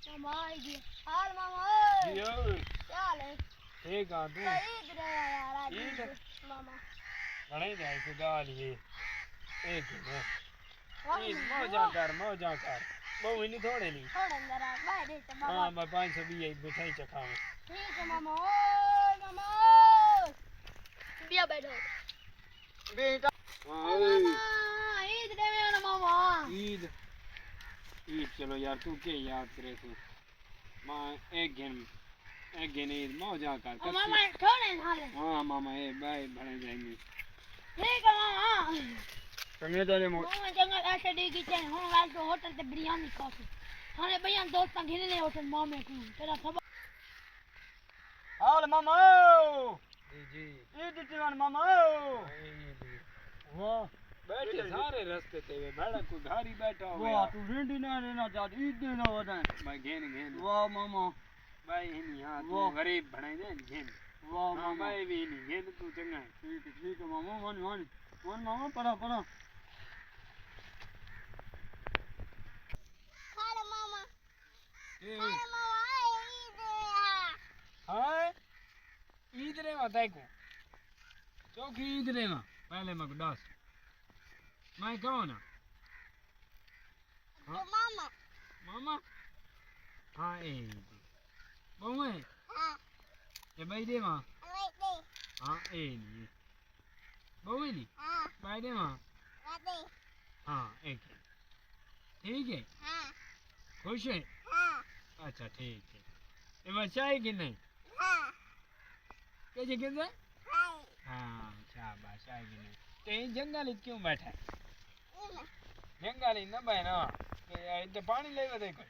मामा आई गया हाल मामा यो क्या हाल है ठीक आ तू ईद रे यार आज ईद मामा घणे जाए से गाल ये एक है ईद मौजा कर बहु नहीं थोड़े नहीं थोड़ा अंदर आ बाहर दे मामा हां मैं 520 एक मिठाई चखाऊं ठीक है मामा ओ मामा बिया बैठो बेटा हां मामा ईद रे मेरा मामा ईद ईद चलो यार तू के याद करे तू मां एक गिन ईद मौजा कर मामा थोड़े हाल है हां मामा ए बाय भले जाएंगे ठीक है मामा चंगे तेरे मामा जंगल ऐसे डी किचन हम आज तो होटल ते बिरयानी खाते थाने भैया दोस्त घिरने होटल मामे को तेरा सब हाल मामा जी ईद तिवान मामा वाह बैठे सारे रास्ते ते वे बड़ा कोई घारी बैठा हो वाह तू रेंडी ना रहना चाहत ईद देना होता मैं घेन वाह मामा भाई नहीं हां तू गरीब बने दे घेन वाह मामा भाई भी नहीं घेन तू चंगा ठीक है मामा वन मामा पड़ा खाले मामा ए मामा ईद हां ईद रे बताई को चौकी ईद रे ना पहले मग 10 मैं कौन हां मामा हां ए बहु है हां ये भाई दे मां दे हां ए नहीं बहु नहीं हां भाई दे मां दे हां एक ठीक है हां खुश है हां अच्छा ठीक है ये बच्चा है कि नहीं हां कैसे कैसे हां हाँ शाबाश है कि नहीं ते जंगल इत क्यों बैठा है जंगल इन न बैठा के इधर पानी ले दे कोई